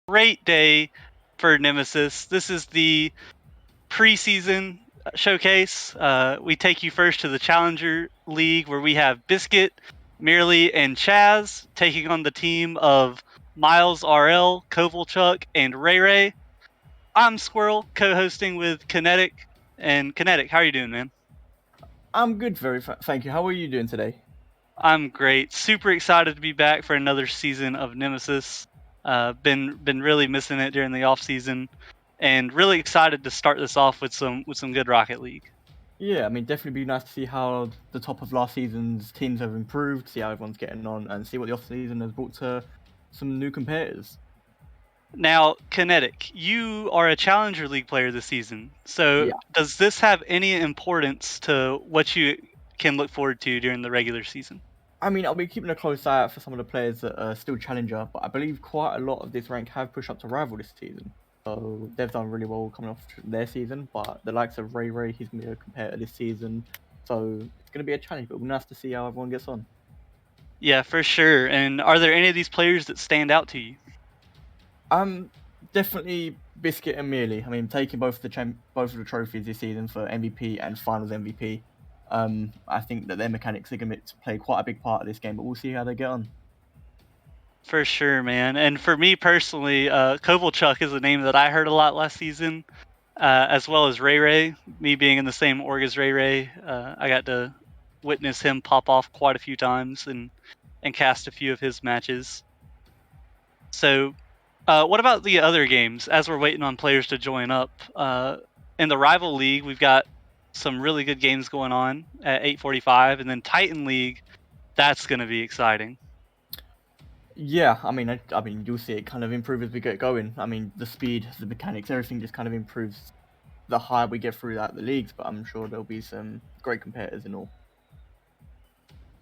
great day for Nemesis. This is the preseason showcase. We take you first to the Challenger League where we have Biscuit, Merely, and Chaz taking on the team of Miles RL, Kovalchuk, and Ray Ray. I'm Squirrel, co-hosting with Kinetic. And Kinetic, how are you doing, man? I'm good, thank you. How are you doing today? I'm great. Super excited to be back for another season of Nemesis. Been really missing it during the off season, and really excited to start this off with some good Rocket League. Yeah, I mean, definitely be nice to see how the top of last season's teams have improved, see how everyone's getting on, and see what the off season has brought to some new competitors. Now, Kinetic, you are a Challenger League player this season. So, Yeah, does this have any importance to what you can look forward to during the regular season? I mean, I'll be keeping a close eye out for some of the players that are still challenger, but I believe quite a lot of this rank have pushed up to rival this season. So they've done really well coming off their season, but the likes of Ray Ray, he's going to be a competitor this season. So it's going to be a challenge, but it'll be nice to see how everyone gets on. Yeah, for sure. And are there any of these players that stand out to you? Definitely Biscuit and Mealy. I mean, taking both of the trophies this season for MVP and Finals MVP. I think that their mechanics are going to play quite a big part of this game, but we'll see how they get on. For sure, man. And for me personally, Kovalchuk is a name that I heard a lot last season, as well as Ray Ray. Me being in the same org as Ray Ray, I got to witness him pop off quite a few times and cast a few of his matches. So, what about the other games? As we're waiting on players to join up, in the rival league, we've got some really good games going on at 8:45, and then Titan League. That's going to be exciting. Yeah, I mean, you'll see it kind of improve as we get going. I mean, the speed, the mechanics, everything just kind of improves the higher we get through the leagues. But I'm sure there'll be some great competitors and all.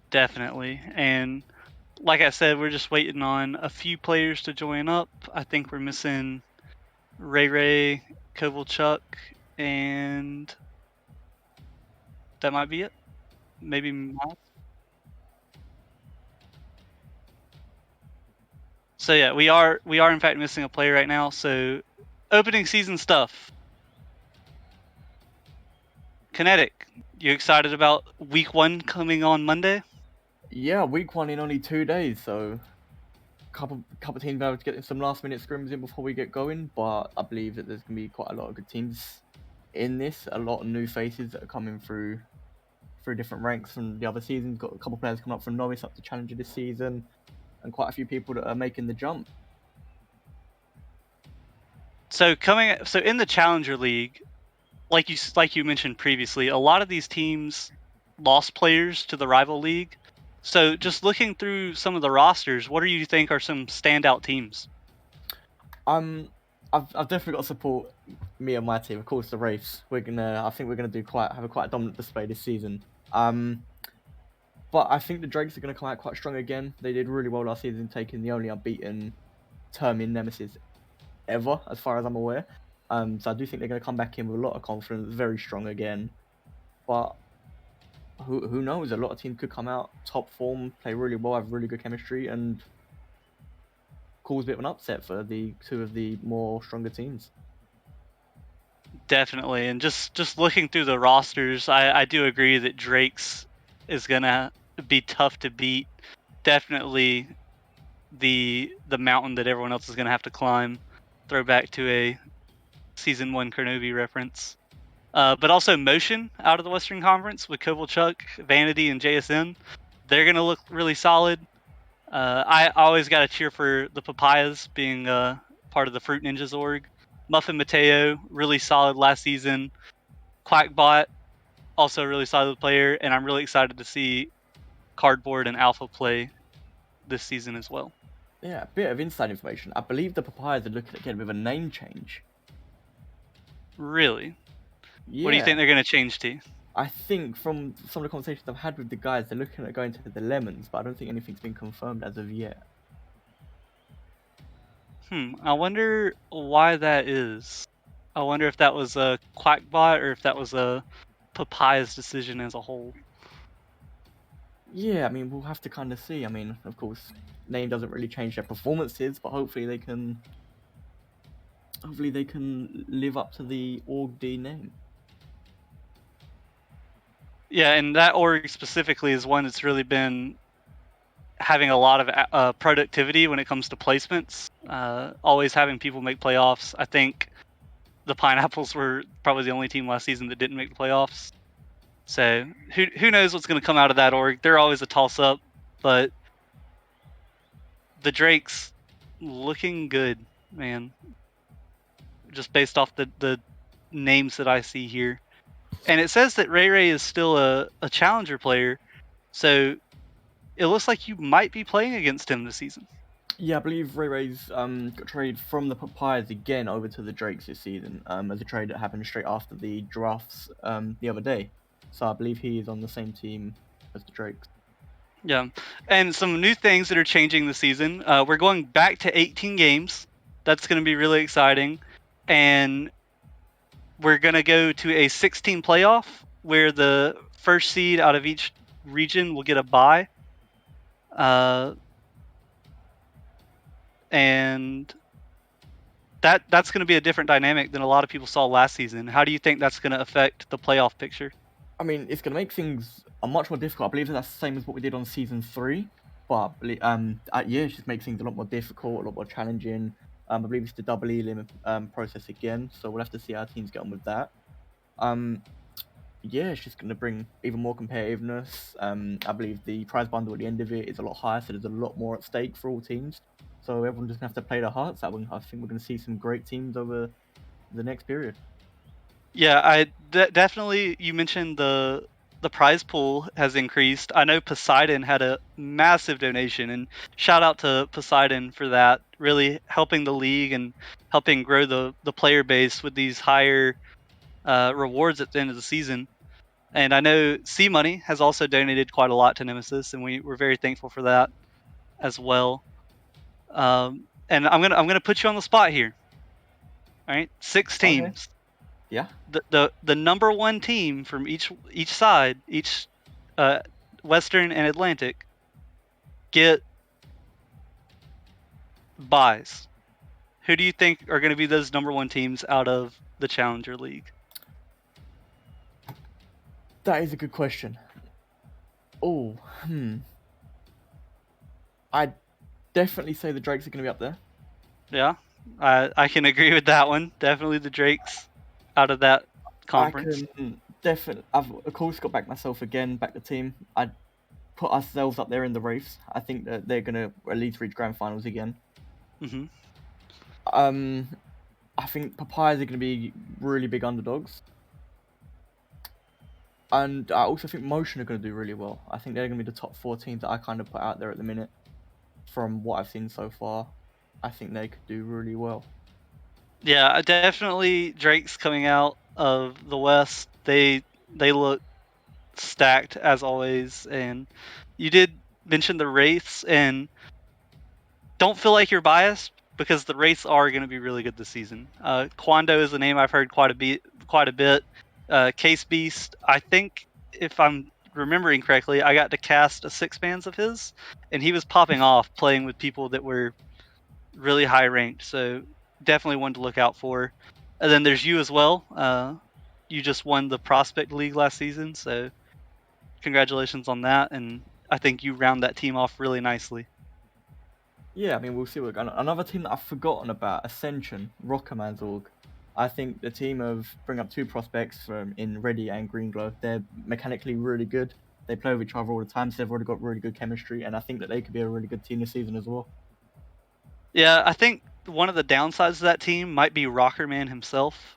Definitely. And like I said, we're just waiting on a few players to join up. I think we're missing Ray Ray, Kovalchuk, and that might be it. Maybe Miles. So yeah, we are in fact missing a player right now. So opening season stuff. Kinetic. You excited about week 1 coming on Monday? Yeah, week one in only 2 days, so couple teams able to get some last minute scrims in before we get going, but I believe that there's gonna be quite a lot of good teams in this. A lot of new faces that are coming through different ranks from the other seasons. Got a couple players coming up from Norwich up to Challenger this season, and quite a few people that are making the jump. So in the Challenger League, like you mentioned previously, a lot of these teams lost players to the rival league. So just looking through some of the rosters, what do you think are some standout teams? Um, I've definitely got to support me and my team. Of course, the Wraiths. I think we're gonna have a quite dominant display this season. But I think the Drakes are gonna come out quite strong again. They did really well last season, taking the only unbeaten term in Nemesis ever, as far as I'm aware. So I do think they're going to come back in with a lot of confidence, very strong again. But who knows? A lot of teams could come out top form, play really well, have really good chemistry, and cause a bit of an upset for the two of the more stronger teams. Definitely. And just looking through the rosters, I do agree that Drake's is gonna be tough to beat. Definitely the mountain that everyone else is gonna have to climb. Throwback to a season 1 Kernovi reference. But also Motion out of the Western Conference with Kovalchuk, Vanity, and JSN. They're going to look really solid. I always got to cheer for the Papayas being part of the Fruit Ninjas org. Muffin Mateo, really solid last season. Quackbot, also a really solid player. And I'm really excited to see Cardboard and Alpha play this season as well. Yeah, a bit of inside information. I believe the Papayas are looking at getting with a name change. Really? What do you think Yeah, they're going to change to? I think from some of the conversations I've had with the guys, they're looking at going to the Lemons, but I don't think anything's been confirmed as of yet. I wonder why that is. I wonder if that was a Quackbot or if that was a Papaya's decision as a whole. Yeah, I mean, we'll have to kind of see. I mean, of course, name doesn't really change their performances, but hopefully they can hopefully they can live up to the Org D name. Yeah, and that org specifically is one that's really been having a lot of productivity when it comes to placements. Always having people make playoffs. I think the Pineapples were probably the only team last season that didn't make the playoffs. So who knows what's going to come out of that org? They're always a toss up, but the Drakes looking good, man. Just based off the names that I see here, and it says that Ray Ray is still a challenger player, so it looks like you might be playing against him this season. Yeah, I believe Ray Ray's got traded from the Papayas again over to the Drakes this season, as a trade that happened straight after the drafts the other day. So I believe he is on the same team as the Drakes. Yeah, and some new things that are changing this season. We're going back to 18 games. That's going to be really exciting, and we're going to go to a 16 playoff where the first seed out of each region will get a bye. And that's going to be a different dynamic than a lot of people saw last season. How do you think that's going to affect the playoff picture? I mean, it's going to make things a much more difficult. I believe that's the same as what we did on season 3, but yeah, it just makes things a lot more difficult, a lot more challenging. I believe it's the double elim process again, so we'll have to see how teams get on with that. Um, yeah, it's just going to bring even more competitiveness. I believe the prize bundle at the end of it is a lot higher, so there's a lot more at stake for all teams. So everyone's just going to have to play their hearts out. I think we're going to see some great teams over the next period. Yeah, definitely. You mentioned the prize pool has increased. I know Poseidon had a massive donation, and shout out to Poseidon for that. Really helping the league and helping grow the player base with these higher rewards at the end of the season. And I know C Money has also donated quite a lot to Nemesis, and we're very thankful for that as well. And I'm gonna put you on the spot here. All right, six Okay. teams. Yeah. The number one team from each side, each uh, Western and Atlantic, get buys. Who do you think are going to be those number one teams out of the Challenger League? That is a good question. Oh, I'd definitely say the Drakes are going to be up there. Yeah, I can agree with that one. Definitely the Drakes out of that I conference. can definitely. I've of course got back myself again, back the team. I'd put ourselves up there in the Wraiths. I think that they're going to at least reach grand finals again. Hmm. Um, I think Papayas are going to be really big underdogs. And I also think Motion are going to do really well. I think they're going to be the top 4 teams that I kind of put out there at the minute. From what I've seen so far, I think they could do really well. Yeah, definitely Drake's coming out of the West. They look stacked as always, and you did mention the Wraiths, and don't feel like you're biased because the Wraiths are going to be really good this season. Quando is a name I've heard quite a bit. Case Beast, I think if I'm remembering correctly, I got to cast a six mans of his, and he was popping off playing with people that were really high ranked. So definitely one to look out for. And then there's you as well. You just won the Prospect League last season, so congratulations on that. And I think you round that team off really nicely. Yeah, I mean, we'll see. Another team that I've forgotten about, Ascension, Rockerman's org. I think the team of bring up 2 prospects from in Ready and Green Glow. They're mechanically really good. They play with each other all the time, so they've already got really good chemistry, and I think that they could be a really good team this season as well. Yeah, I think one of the downsides of that team might be Rockerman himself.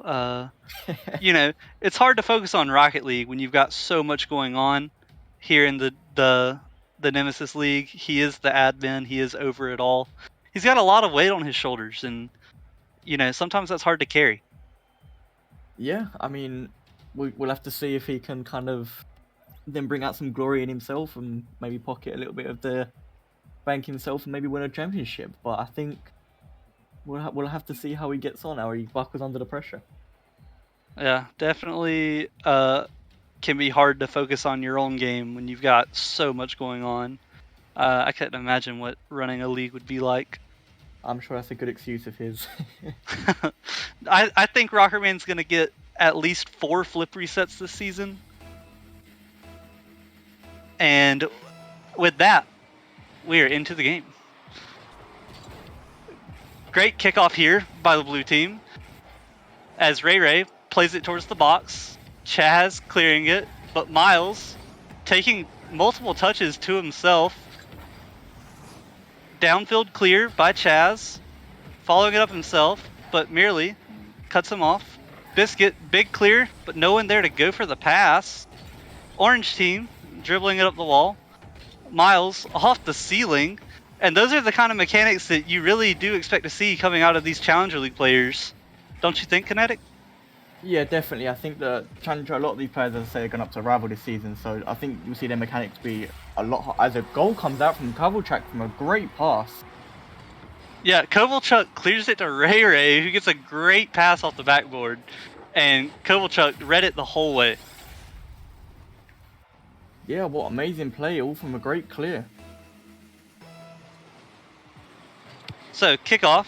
You know, it's hard to focus on Rocket League when you've got so much going on here in the Nemesis League. He is the admin. He is over it all. He's got a lot of weight on his shoulders, and sometimes that's hard to carry. Yeah, I mean, we'll have to see if he can kind of then bring out some glory in himself and maybe pocket a little bit of the bank himself and maybe win a championship. But I think we'll have to see how he gets on, how he buckles under the pressure. Yeah, definitely. Can be hard to focus on your own game when you've got so much going on. I couldn't imagine what running a league would be like. I'm sure that's a good excuse of his. I think Rockerman's gonna get at least 4 flip resets this season. And with that, we are into the game. Great kickoff here by the blue team as Ray plays it towards the box. Chaz clearing it, but Miles taking multiple touches to himself. Downfield clear by Chaz, following it up himself, but merely cuts him off. Biscuit, big clear, but no one there to go for the pass. Orange team dribbling it up the wall. Miles off the ceiling. And those are the kind of mechanics that you really do expect to see coming out of these Challenger League players. Don't you think, Kinetic? Yeah, definitely. I think the Challenger, a lot of these players, as I say, are going up to rival this season. So I think you'll see their mechanics be a lot. As a goal comes out from Kovalchuk from a great pass. Yeah, Kovalchuk clears it to Ray, who gets a great pass off the backboard. And Kovalchuk read it the whole way. Yeah, what amazing play, all from a great clear. So kickoff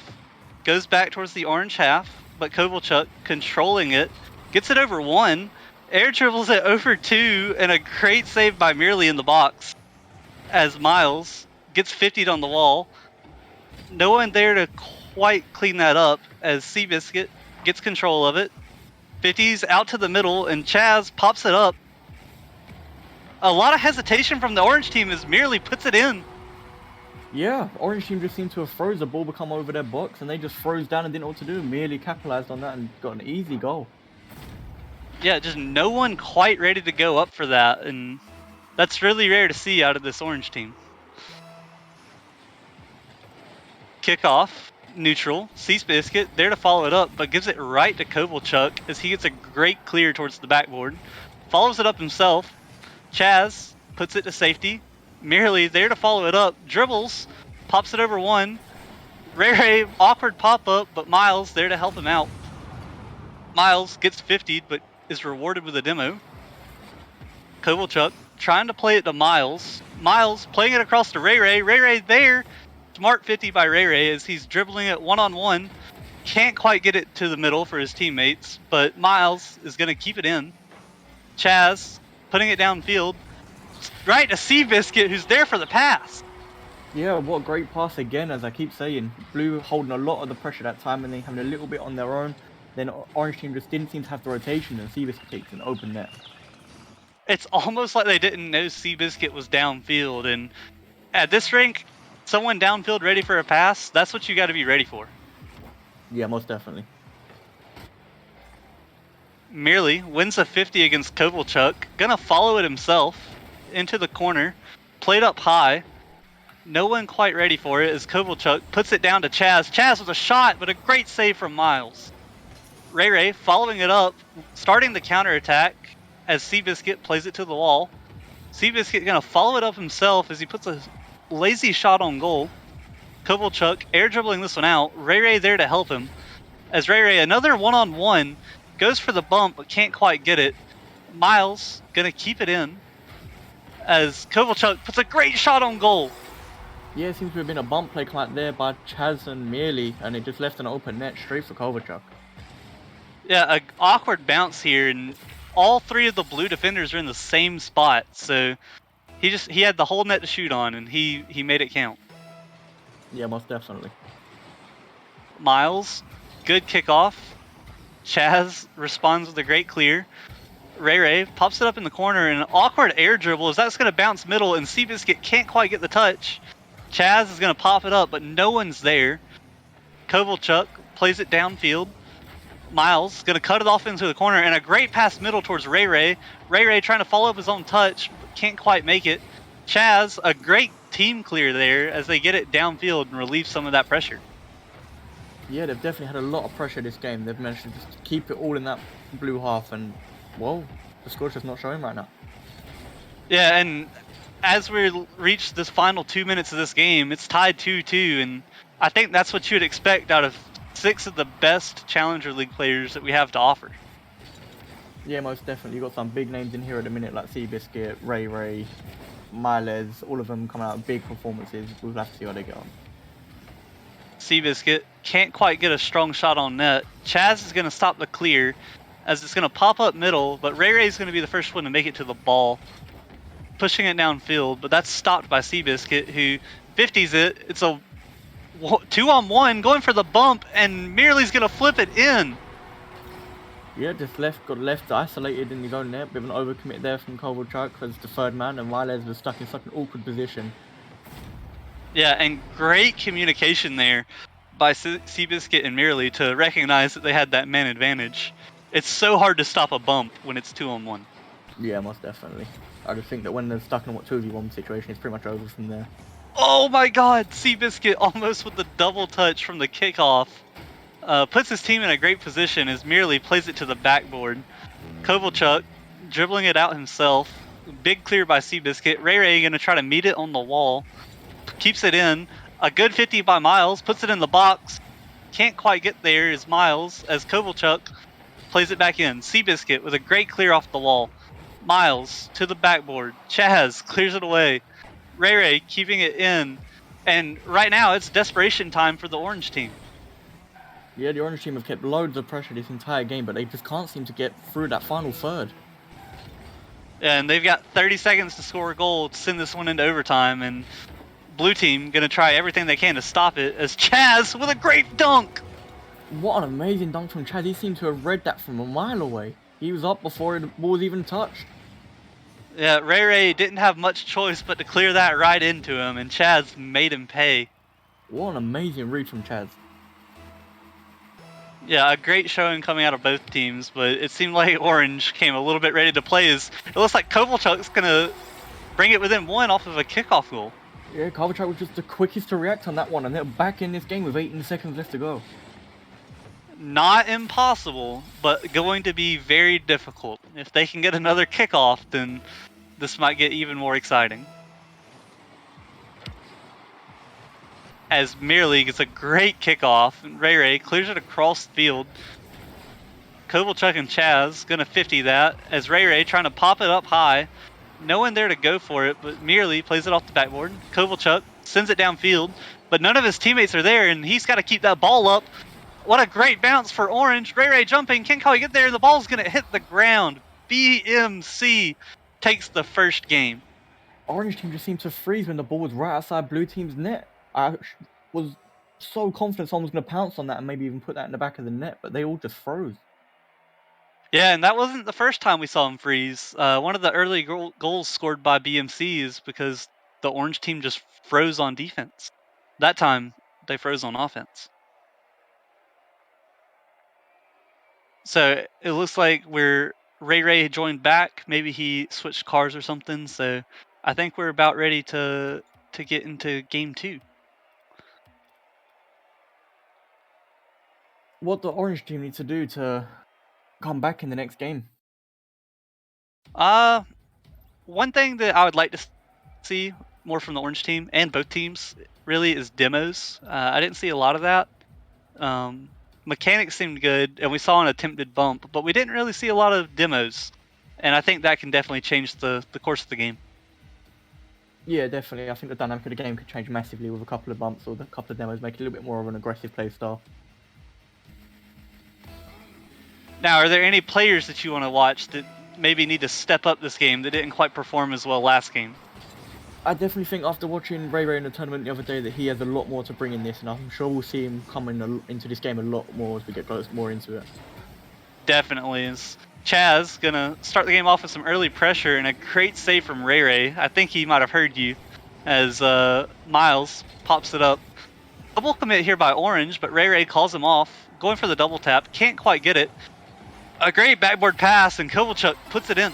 goes back towards the orange half, but Kovalchuk controlling it, gets it over 1, air dribbles it over 2, and a great save by Merely in the box as Miles gets 50'd on the wall. No one there to quite clean that up as Seabiscuit gets control of it. 50's out to the middle, and Chaz pops it up. A lot of hesitation from the orange team as Merely puts it in. Yeah, Orange team just seemed to have froze the ball, become over their box, and they just froze down and didn't know what to do. Merely capitalized on that and got an easy goal. Yeah, just no one quite ready to go up for that, and that's really rare to see out of this orange team. Kickoff, neutral, Seabiscuit there to follow it up, but gives it right to Kovalchuk as he gets a great clear towards the backboard. Follows it up himself. Chaz puts it to safety. Merely there to follow it up, dribbles, pops it over 1. Ray, awkward pop up, but Miles there to help him out. Miles gets 50'd, but is rewarded with a demo. Kovalchuk trying to play it to Miles. Miles playing it across to Ray. Ray there. Smart 50 by Ray as he's dribbling it one-on-one. Can't quite get it to the middle for his teammates, but Miles is going to keep it in. Chaz putting it downfield. Right to Seabiscuit, who's there for the pass. Yeah, what a great pass again, as I keep saying. Blue holding a lot of the pressure that time and then having a little bit on their own. Then Orange team just didn't seem to have the rotation, and Seabiscuit takes an open net. It's almost like they didn't know Seabiscuit was downfield, and at this rank, someone downfield ready for a pass, that's what you got to be ready for. Yeah, most definitely. Merely wins a 50 against Kovalchuk, gonna follow it himself into the corner, played up high. No one quite ready for it as Kovalchuk puts it down to Chaz. Chaz with a shot, but a great save from Miles. Ray following it up, starting the counterattack as Seabiscuit plays it to the wall. Seabiscuit gonna follow it up himself as he puts a lazy shot on goal. Kovalchuk air dribbling this one out. Ray there to help him. As Ray another one-on-one goes for the bump but can't quite get it. Miles gonna keep it in as Kovalchuk puts a great shot on goal. Yeah, it seems to have been a bump play come out there by Chaz and Merely, and it just left an open net straight for Kovalchuk. Yeah, a awkward bounce here, and all 3 of the blue defenders are in the same spot. So he had the whole net to shoot on, and he made it count. Yeah, most definitely. Miles, good kickoff. Chaz responds with a great clear. Ray pops it up in the corner, and an awkward air dribble as that's going to bounce middle, and Seabiscuit can't quite get the touch. Chaz is going to pop it up, but no one's there. Kovalchuk plays it downfield. Miles going to cut it off into the corner, and a great pass middle towards Ray. Ray trying to follow up his own touch, but can't quite make it. Chaz, a great team clear there as they get it downfield and relieve some of that pressure. Yeah, they've definitely had a lot of pressure this game. They've managed to just keep it all in that blue half, and, well, the score's just not showing right now. Yeah, and as we reach this final 2 minutes of this game, it's tied 2-2, and I think that's what you'd expect out of 6 of the best Challenger League players that we have to offer. Yeah, most definitely. You've got some big names in here at the minute, like Seabiscuit, Ray, Miles, all of them coming out with big performances. We'll have to see how they get on. Seabiscuit can't quite get a strong shot on net. Chaz is going to stop the clear as it's going to pop up middle, but Ray Ray is going to be the first one to make it to the ball, pushing it downfield, but that's stopped by Seabiscuit, who 50s it. It's a 2-on-1 going for the bump, and Merely's going to flip it in. Yeah, just got left isolated in his own net. Bit of an overcommit there from Kovalchuk because the third man, and Miles was stuck in such an awkward position. Yeah, and great communication there by Seabiscuit and Merely to recognize that they had that man advantage. It's so hard to stop a bump when it's 2-on-1. Yeah, most definitely. I just think that when they're stuck in a 2v1 situation, it's pretty much over from there. Oh my god, Seabiscuit almost with the double touch from the kickoff. Puts his team in a great position as Merely plays it to the backboard. Kovalchuk dribbling it out himself. Big clear by Seabiscuit. Ray Ray going to try to meet it on the wall. Keeps it in. A good 50 by Miles. Puts it in the box. Can't quite get there is Miles as Kovalchuk plays it back in. Seabiscuit with a great clear off the wall. Miles to the backboard. Chaz clears it away. Ray Ray keeping it in. And right now it's desperation time for the orange team. Yeah, the orange team have kept loads of pressure this entire game, but they just can't seem to get through that final third. And they've got 30 seconds to score a goal to send this one into overtime. And blue team going to try everything they can to stop it as Chaz with a great dunk. What an amazing dunk from Chaz. He seemed to have read that from a mile away. He was up before the ball was even touched. Yeah, Ray Ray didn't have much choice but to clear that right into him, and Chaz made him pay. What an amazing read from Chaz. Yeah, a great showing coming out of both teams, but it seemed like Orange came a little bit ready to play. As it looks like Kovalchuk's going to bring it within one off of a kickoff goal. Yeah, Kovalchuk was just the quickest to react on that one, and they're back in this game with 18 seconds left to go. Not impossible, but going to be very difficult. If they can get another kickoff, then this might get even more exciting. As Merely gets a great kickoff, and Ray Ray clears it across the field. Kovalchuk and Chaz gonna 50 that as Ray Ray trying to pop it up high. No one there to go for it, but Merely plays it off the backboard. Kovalchuk sends it downfield, but none of his teammates are there, and he's got to keep that ball up. What a great bounce for Orange. Ray Ray jumping. Can't quite get there. The ball's going to hit the ground. BMC takes the first game. Orange team just seemed to freeze when the ball was right outside blue team's net. I was so confident someone was going to pounce on that and maybe even put that in the back of the net, but they all just froze. Yeah, and that wasn't the first time we saw him freeze. One of the early goals scored by BMC is because the Orange team just froze on defense. That time, they froze on offense. So it looks like Ray Ray joined back. Maybe he switched cars or something. So I think we're about ready to get into game 2. What the Orange team needs to do to come back in the next game? One thing that I would like to see more from the Orange team and both teams really is demos. I didn't see a lot of that. Mechanics seemed good, and we saw an attempted bump, but we didn't really see a lot of demos. And I think that can definitely change the course of the game. Yeah, definitely. I think the dynamic of the game could change massively with a couple of bumps or a couple of demos, make it a little bit more of an aggressive play style. Now, are there any players that you want to watch that maybe need to step up this game that didn't quite perform as well last game? I definitely think after watching Ray Ray in the tournament the other day that he has a lot more to bring in this, and I'm sure we'll see him coming into this game a lot more as we get more into it. Definitely is. Chaz gonna start the game off with some early pressure and a great save from Ray Ray. I think he might have heard you as Miles pops it up. Double commit here by Orange, but Ray Ray calls him off. Going for the double tap, can't quite get it. A great backboard pass, and Kovalchuk puts it in.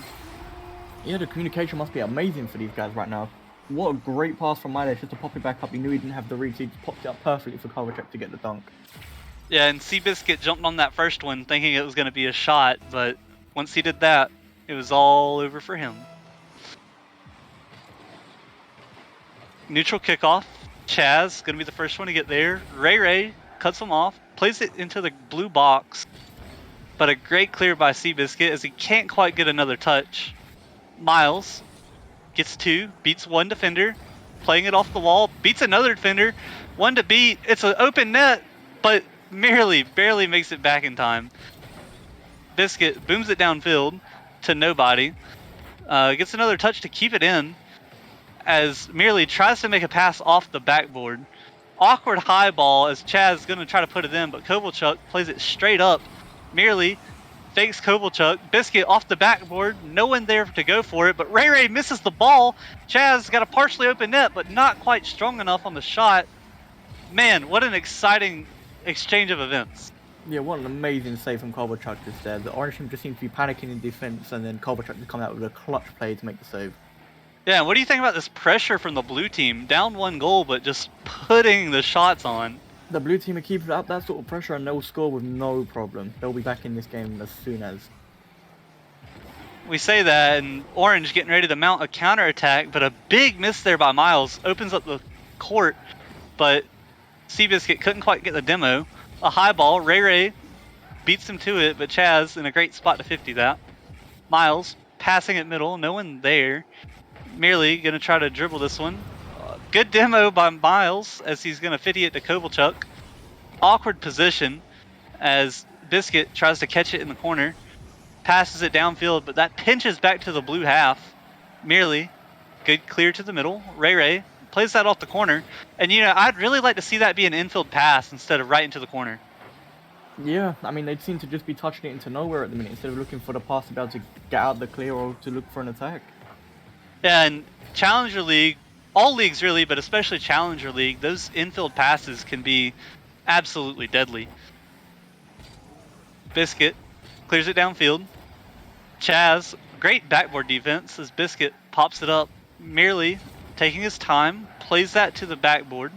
Yeah, the communication must be amazing for these guys right now. What a great pass from Miles just to pop it back up. He knew he didn't have the reach, so he just popped it up perfectly for Kovalchuk to get the dunk. Yeah, and Seabiscuit jumped on that first one thinking it was going to be a shot, but once he did that, it was all over for him. Neutral kickoff. Chaz going to be the first one to get there. Ray Ray cuts him off, plays it into the blue box, but a great clear by Seabiscuit as he can't quite get another touch. Miles gets 2, beats one defender, playing it off the wall, beats another defender, One to beat. It's an open net, but merely barely makes it back in time. Biscuit booms it downfield to nobody. Gets another touch to keep it in as merely tries to make a pass off the backboard. Awkward high ball as Chaz is going to try to put it in, but Kovalchuk plays it straight up. Merely fakes Kovalchuk. Biscuit off the backboard. No one there to go for it, but Ray misses the ball. Chaz got a partially open net, but not quite strong enough on the shot. Man, what an exciting exchange of events. Yeah, what an amazing save from Kovalchuk just there. The Orange team just seemed to be panicking in defense, and then Kovalchuk just come out with a clutch play to make the save. Yeah, what do you think about this pressure from the blue team? Down 1 goal, but just putting the shots on. The blue team are keeping up that sort of pressure, and they'll score with no problem. They'll be back in this game as soon as. We say that, and Orange getting ready to mount a counterattack, but a big miss there by Miles opens up the court, but Seabiscuit couldn't quite get the demo. A high ball, Ray beats him to it, but Chaz in a great spot to 50 that. Miles passing it middle, no one there. Merely going to try to dribble this one. Good demo by Miles as he's going to 50 it to Kovalchuk. Awkward position as Biscuit tries to catch it in the corner. Passes it downfield, but that pinches back to the blue half. Merely good clear to the middle. Ray plays that off the corner. And, I'd really like to see that be an infield pass instead of right into the corner. Yeah, I mean, they seem to just be touching it into nowhere at the minute instead of looking for the pass to be able to get out the clear or to look for an attack. Yeah, and Challenger League, all leagues really, but especially Challenger League, those infield passes can be absolutely deadly. Biscuit clears it downfield. Chaz, great backboard defense as Biscuit pops it up, merely taking his time, plays that to the backboard.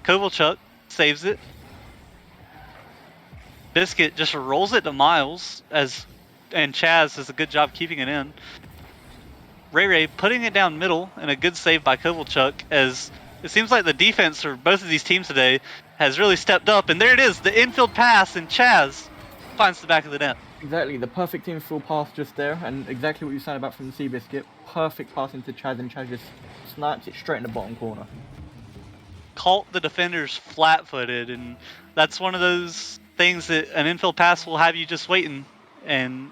Kovalchuk saves it. Biscuit just rolls it to Miles and Chaz does a good job keeping it in. Ray putting it down middle and a good save by Kovalchuk as it seems like the defense for both of these teams today has really stepped up. And there it is, the infield pass, and Chaz finds the back of the net. Exactly, the perfect infield pass just there, and exactly what you said about from the Seabiscuit. Perfect pass into Chaz, and Chaz just snipes it straight in the bottom corner. Caught the defenders flat-footed, and that's one of those things that an infield pass will have you just waiting, and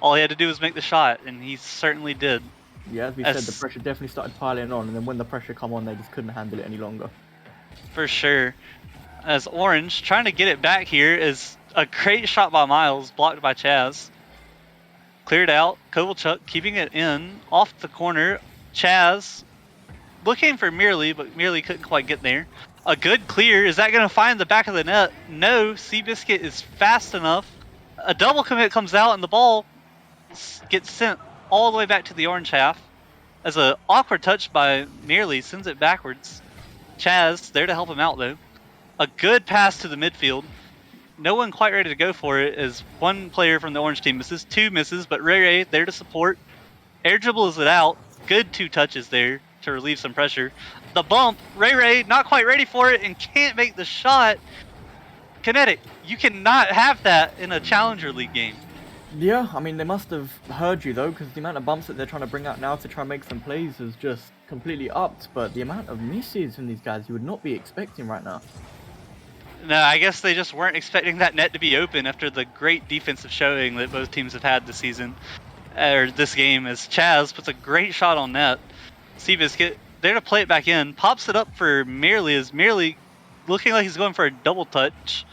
all he had to do was make the shot, and he certainly did. Yeah, as we said, the pressure definitely started piling on, and then when the pressure come on, they just couldn't handle it any longer. For sure. As Orange trying to get it back here is a great shot by Miles, blocked by Chaz. Cleared out. Kovalchuk keeping it in, off the corner. Chaz looking for Merely, but Merely couldn't quite get there. A good clear. Is that going to find the back of the net? No. Seabiscuit is fast enough. A double commit comes out, and the ball gets sent all the way back to the Orange half. As an awkward touch by Merely sends it backwards. Chaz there to help him out, though. A good pass to the midfield. No one quite ready to go for it as one player from the Orange team misses, 2 misses, but Ray there to support. Air dribbles it out. Good 2 touches there to relieve some pressure. The bump, Ray not quite ready for it and can't make the shot. Kinetic, you cannot have that in a Challenger League game. Yeah, I mean, they must have heard you, though, because the amount of bumps that they're trying to bring out now to try and make some plays is just completely upped, but the amount of misses from these guys you would not be expecting right now. No, I guess they just weren't expecting that net to be open after the great defensive showing that both teams have had this season, or this game, as Chaz puts a great shot on net. Seabiscuit there to play it back in, pops it up for Merely, as Merely looking like he's going for a double touch.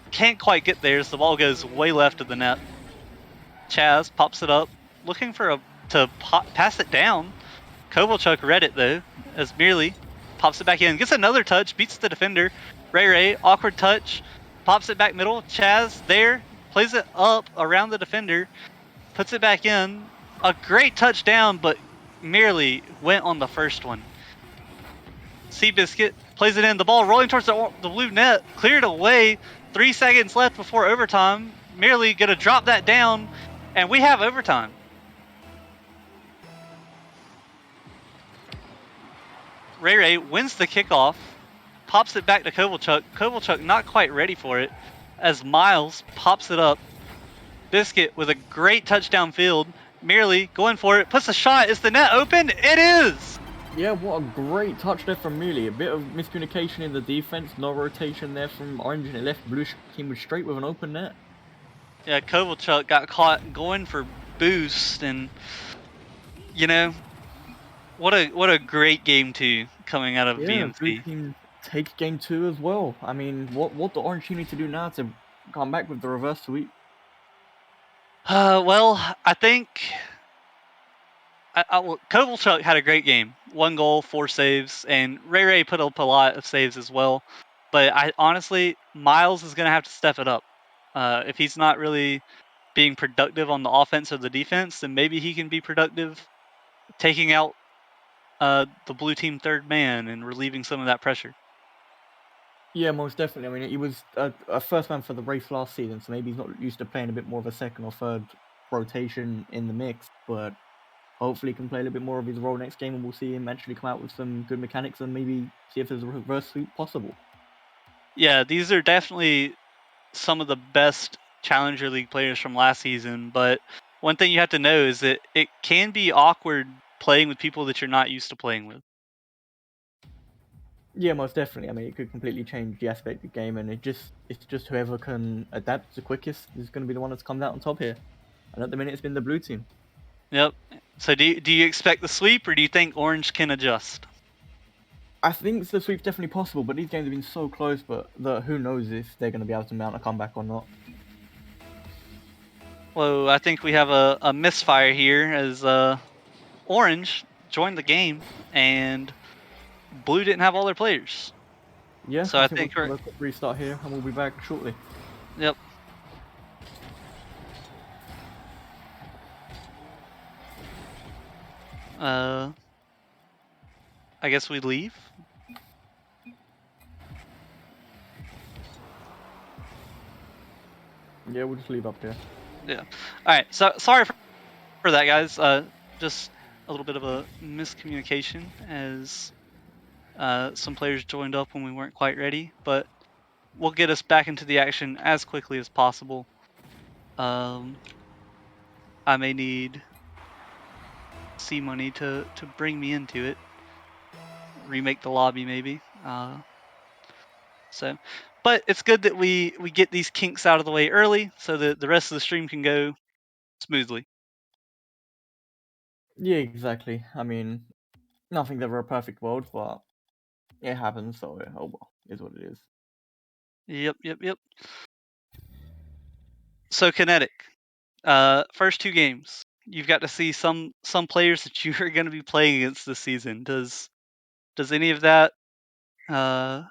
Can't quite get there, so the ball goes way left of the net. Chaz pops it up, looking for to pass it down. Kovalchuk read it though, as Merely pops it back in, gets another touch, beats the defender. Ray, awkward touch, pops it back middle. Chaz there, plays it up around the defender, puts it back in. A great touchdown, but merely went on the first one. Seabiscuit plays it in, the ball rolling towards the blue net, cleared away. 3 seconds left before overtime. Merely gonna drop that down, and we have overtime. Ray wins the kickoff, pops it back to Kovalchuk. Kovalchuk not quite ready for it as Miles pops it up. Biscuit with a great touchdown field. Merely going for it, puts a shot. Is the net open? It is! Yeah, what a great touch there from Mealy. A bit of miscommunication in the defense, no rotation there from Orange, and it left Blue team with straight with an open net. Yeah, Kovalchuk got caught going for boost, and you know what a great game two coming out of Yeah, Blue VMC. team takes game two as well. I mean, what the Orange team need to do now to come back with the reverse sweep? Well, I think well, Kovalchuk had a great game. 1 goal, 4 saves, and Ray Ray put up a lot of saves as well. But I honestly, Miles is going to have to step it up. If he's not really being productive on the offense or the defense, then maybe he can be productive taking out the blue team third man and relieving some of that pressure. Yeah, most definitely. I mean, he was a first man for the race last season, so maybe he's not used to playing a bit more of a second or third rotation in the mix, but hopefully he can play a little bit more of his role next game, and we'll see him actually come out with some good mechanics and maybe see if there's a reverse sweep possible. Yeah, these are definitely some of the best Challenger League players from last season, but one thing you have to know is that it can be awkward playing with people that you're not used to playing with. Yeah, most definitely. I mean, it could completely change the aspect of the game, and it's just whoever can adapt the quickest is going to be the one that's comes out on top here. And at the minute, it's been the blue team. Yep. So do you expect the sweep, or do you think Orange can adjust? I think the sweep's definitely possible, but these games have been so close. But who knows if they're going to be able to mount a comeback or not. Well, I think we have a misfire here as Orange joined the game and Blue didn't have all their players. Yeah, So I I think we'll think just have a quick restart here, and we'll be back shortly. yep. Uh, I guess we leave. Yeah, we'll just leave up here. Yeah. All right. So sorry for that, guys. Just a little bit of a miscommunication as some players joined up when we weren't quite ready, but we'll get us back into the action as quickly as possible. Um, I may need C money to bring me into it. Remake the lobby maybe. So, but it's good that we get these kinks out of the way early so that the rest of the stream can go smoothly. Yeah, exactly. I mean, nothing's ever a perfect world, but it happens. So oh well, is what it is. Yep, yep, yep. So Kinetic, first 2 games, you've got to see some players that you are going to be playing against this season. Does any of that? Uh,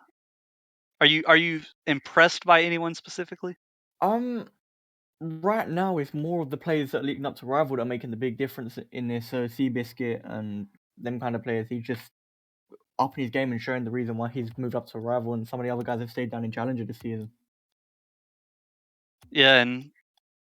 are you impressed by anyone specifically? Um, right now it's more of the players that are leading up to rival that are making the big difference in this. So Seabiscuit and them kind of players. He's just upping his game and showing the reason why he's moved up to rival, and some of the other guys have stayed down in Challenger this season. Yeah, and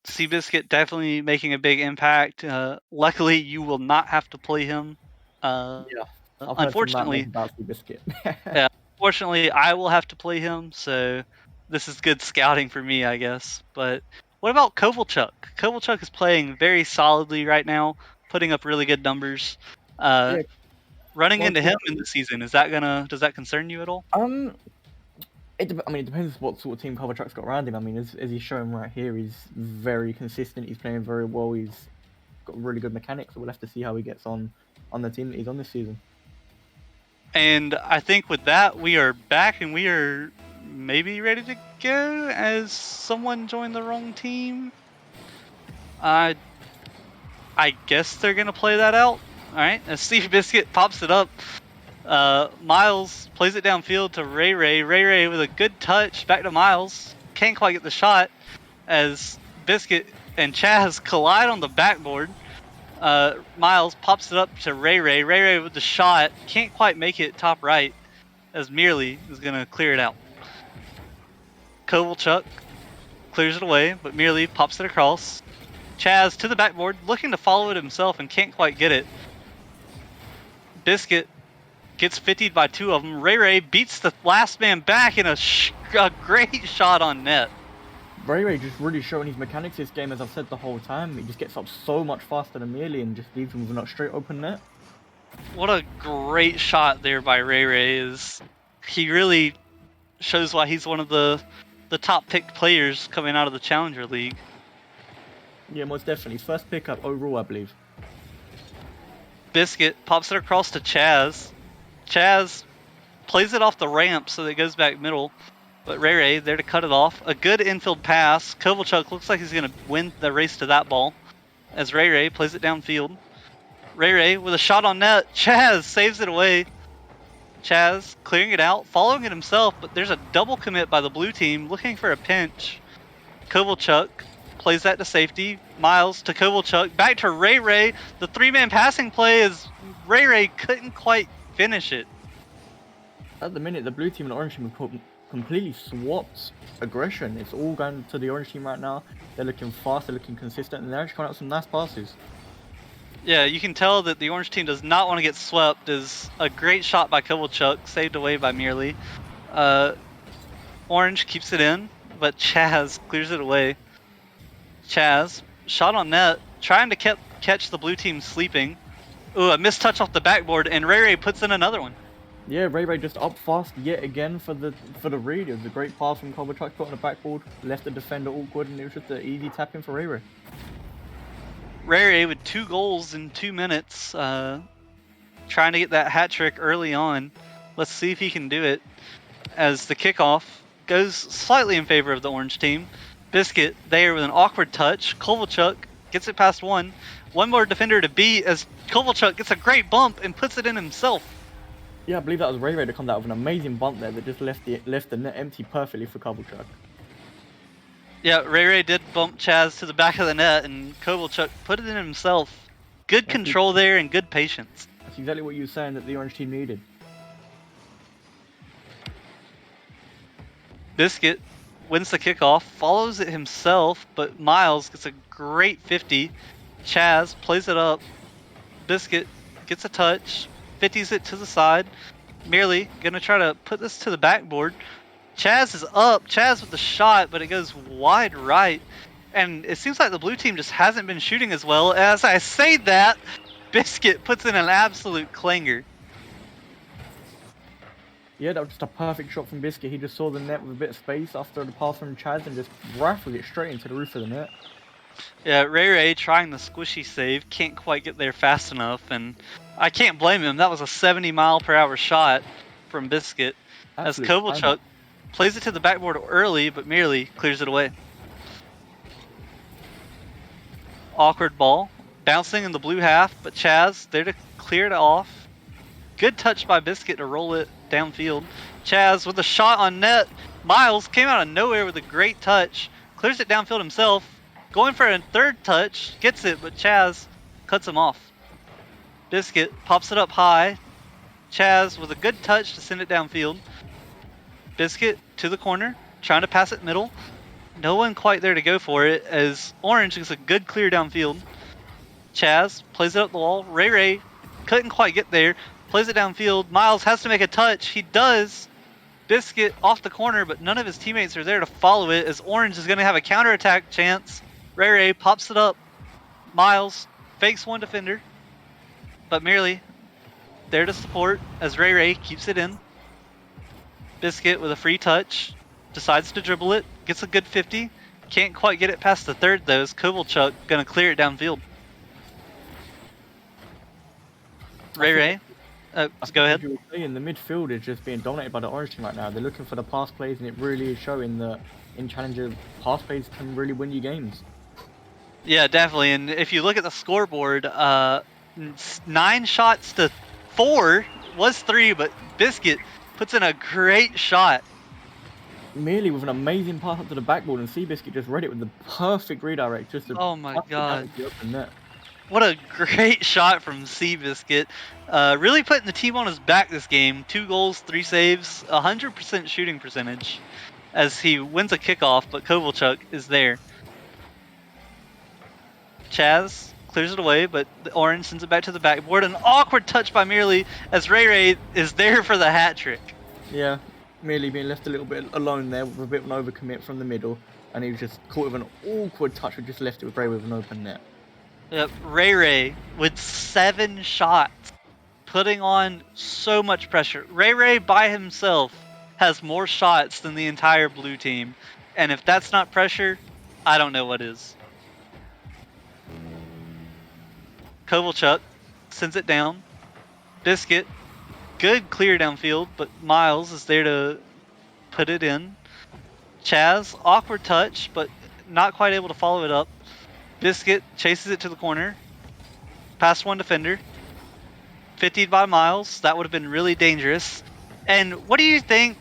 Seabiscuit definitely making a big impact. Luckily, you will not have to play him. Uh, Yeah, I've heard some nightmares unfortunately, about Seabiscuit. yeah, unfortunately, I will have to play him. So this is good scouting for me, I guess. But what about Kovalchuk? Kovalchuk is playing very solidly right now, putting up really good numbers. Uh, Yeah, running most into him in the definitely. season, is that gonna does that concern you at all? Um, I mean, it depends what sort of team Kovalchuk's got around him. I mean, as he's showing right here, he's very consistent. He's playing very well. He's got really good mechanics. So we'll have to see how he gets on the team that he's on this season. And I think with that, we are back and we are maybe ready to go as someone joined the wrong team. I I guess they're gonna play that out. All right, as Steve Biscuit pops it up, Miles plays it downfield to Ray Ray. Ray Ray with a good touch back to Miles. Can't quite get the shot as Biscuit and Chaz collide on the backboard. Miles pops it up to Ray Ray. Ray Ray with the shot can't quite make it top right as Merely is gonna clear it out. Kovalchuk clears it away, but Merely pops it across. Chaz to the backboard, looking to follow it himself and can't quite get it. Biscuit gets 50'd by 2 of them. Ray Ray beats the last man back in a great shot on net. Ray just really showing his mechanics this game, as I've said the whole time. He just gets up so much faster than Mealy and just leaves him with a straight open net. What a great shot there by Ray Ray. He really shows why he's one of the top picked players coming out of the Challenger League. Yeah, most definitely. First pickup overall, I believe. Biscuit pops it across to Chaz. Chaz plays it off the ramp so that it goes back middle. But Ray Ray there to cut it off. A good infield pass. Kovalchuk looks like he's going to win the race to that ball as Ray Ray plays it downfield. Ray Ray with a shot on net. Chaz saves it away. Chaz clearing it out, following it himself, but there's a double commit by the blue team looking for a pinch. Kovalchuk plays that to safety. Miles to Kovalchuk. Back to Ray Ray. The three-man passing play is Ray Ray couldn't quite finish it. At the minute, the blue team and the orange team have completely swapped aggression. It's all going to the orange team right now. They're looking fast, they're looking consistent, and they're actually coming out with some nice passes. Yeah, you can tell that the orange team does not want to get swept. Is a great shot by Kovalchuk, saved away by Merely. Orange keeps it in, but Chaz clears it away. Chaz, shot on net, trying to catch the blue team sleeping. Ooh, a missed touch off the backboard, and Ray Ray puts in another one. Yeah, Ray Ray just up fast yet again for the read. It was a great pass from Kovalchuk, put on the backboard, left the defender awkward, and it was just an easy tap in for Ray Ray. Ray Ray with 2 goals in 2 minutes, trying to get that hat trick early on. Let's see if he can do it. As the kickoff goes slightly in favor of the orange team. Biscuit there with an awkward touch. Kovalchuk gets it past one. One more defender to beat as Kovalchuk gets a great bump and puts it in himself. Yeah, I believe that was Ray Ray to come out with an amazing bump there that just left the net empty perfectly for Kovalchuk. Yeah, Ray Ray did bump Chaz to the back of the net, and Kovalchuk put it in himself. Good control there and good patience. That's exactly what you were saying that the orange team needed. Biscuit wins the kickoff, follows it himself, but Miles gets a great 50. Chaz plays it up. Biscuit gets a touch, 50s it to the side. Merely gonna try to put this to the backboard. Chaz is up. Chaz with the shot, but it goes wide right. And it seems like the blue team just hasn't been shooting as well. As I say that, Biscuit puts in an absolute clanger. Yeah, that was just a perfect shot from Biscuit. He just saw the net with a bit of space after the pass from Chaz and just rifled it straight into the roof of the net. Yeah, Ray Ray trying the squishy save, can't quite get there fast enough, and I can't blame him. That was a 70-mile-per-hour shot from Biscuit. As Kovalchuk plays it to the backboard early, but merely clears it away. Awkward ball, bouncing in the blue half, but Chaz there to clear it off. Good touch by Biscuit to roll it downfield. Chaz with a shot on net. Miles came out of nowhere with a great touch. Clears it downfield himself. Going for a third touch. Gets it, but Chaz cuts him off. Biscuit pops it up high. Chaz with a good touch to send it downfield. Biscuit to the corner. Trying to pass it middle. No one quite there to go for it as Orange gets a good clear downfield. Chaz plays it up the wall. Ray Ray couldn't quite get there. Plays it downfield. Miles has to make a touch. He does. Biscuit off the corner, but none of his teammates are there to follow it as Orange is going to have a counterattack chance. Ray Ray pops it up. Miles fakes one defender, but merely there to support as Ray Ray keeps it in. Biscuit with a free touch. Decides to dribble it. Gets a good 50. Can't quite get it past the third though as Kovalchuk going to clear it downfield. Ray Ray. Go ahead. In the midfield is just being dominated by the orange team right now. They're looking for the pass plays, and it really is showing that in Challenger, pass plays can really win you games. Yeah, definitely. And if you look at the scoreboard, 9 shots to 4 was 3, but Biscuit puts in a great shot. Merely with an amazing pass up to the backboard, and Seabiscuit just read it with the perfect redirect. Just to oh my god. The open net. What a great shot from Seabiscuit. Really putting the team on his back this game. 2 goals, 3 saves, 100% shooting percentage as he wins a kickoff, but Kovalchuk is there. Chaz clears it away, but the Orange sends it back to the backboard. An awkward touch by Merely as Ray Ray is there for the hat trick. Yeah, Merely being left a little bit alone there with a bit of an overcommit from the middle, and he was just caught with an awkward touch and just left it with Ray with an open net. Yep, Ray Ray with 7 shots putting on so much pressure. Ray Ray by himself has more shots than the entire blue team. And if that's not pressure, I don't know what is. Kovalchuk sends it down. Biscuit, good clear downfield, but Miles is there to put it in. Chaz, awkward touch, but not quite able to follow it up. Biscuit chases it to the corner. Past one defender. 50'd by Miles. That would have been really dangerous. And what do you think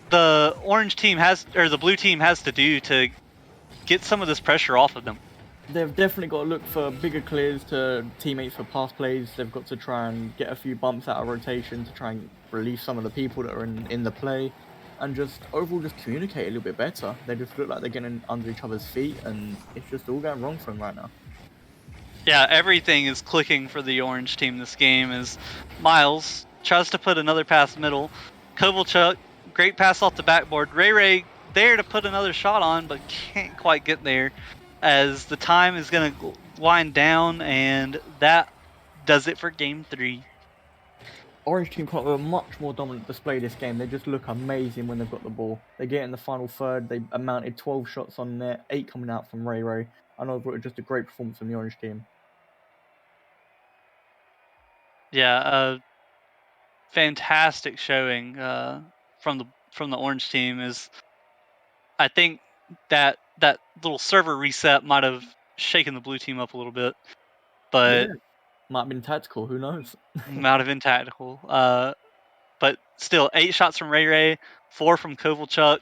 the orange team has, or the blue team has to do to get some of this pressure off of them? They've definitely got to look for bigger clears to teammates for pass plays. They've got to try and get a few bumps out of rotation to try and release some of the people that are in the play, and just overall just communicate a little bit better. They just look like they're getting under each other's feet, and it's just all going wrong for them right now. Yeah, everything is clicking for the orange team this game as Miles tries to put another pass middle. Kovalchuk, great pass off the backboard. Ray Ray there to put another shot on, but can't quite get there as the time is going to wind down, and that does it for game 3. Orange team come up with a much more dominant display this game. They just look amazing when they've got the ball. They get in the final third. They amounted 12 shots on net, 8 coming out from Ray Ray. And overall, just a great performance from the Orange team. Yeah, fantastic showing from the orange team. Is I think that little server reset might have shaken the blue team up a little bit, Yeah, but might have been tactical. Who knows? might have been tactical. But still, 8 shots from Ray Ray, 4 from Kovalchuk.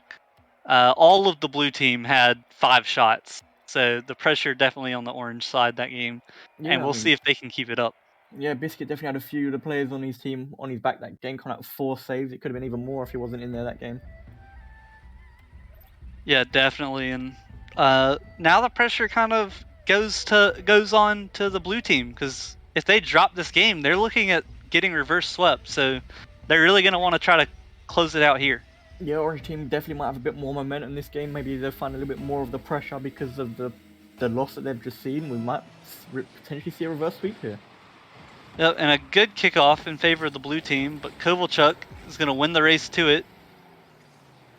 All of the blue team had 5 shots, so the pressure definitely on the orange side that game, and Yeah, I we'll see mean, if they can keep it up. yeah, Biscuit definitely had a few of the players on his team on his back that game. Coming out with 4 saves. It could have been even more if he wasn't in there that game. Yeah, definitely. And now the pressure kind of goes on to the blue team because if they drop this game, they're looking at getting reverse swept. So they're really going to want to try to close it out here. Yeah, Orange team definitely might have a bit more momentum this game. Maybe they'll find a little bit more of the pressure because of the loss that they've just seen. We might potentially see a reverse sweep here. Yep, and a good kickoff in favor of the blue team, but Kovalchuk is going to win the race to it.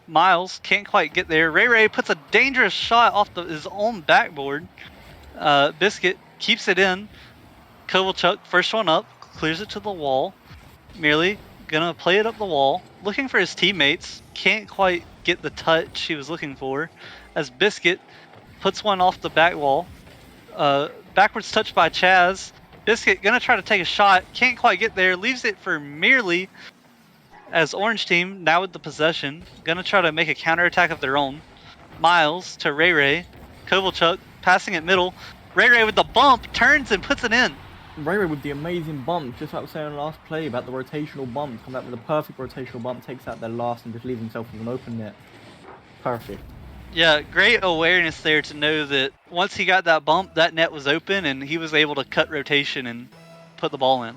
Miles can't quite get there. Ray Ray puts a dangerous shot off his own backboard. Biscuit keeps it in. Kovalchuk, first one up, clears it to the wall. Merely gonna play it up the wall, looking for his teammates. Can't quite get the touch he was looking for, as Biscuit puts one off the back wall. Backwards touch by Chaz. Biscuit gonna try to take a shot, can't quite get there, leaves it for Merely. As Orange Team, now with the possession, gonna try to make a counterattack of their own. Miles to Ray Ray. Kovalchuk passing it middle. Ray Ray with the bump, turns and puts it in. Ray Ray with the amazing bump, just like I was saying on the last play about the rotational bump, coming up with a perfect rotational bump, takes out their last and just leaves himself with an open net. Perfect. Yeah, great awareness there to know that once he got that bump, that net was open and he was able to cut rotation and put the ball in.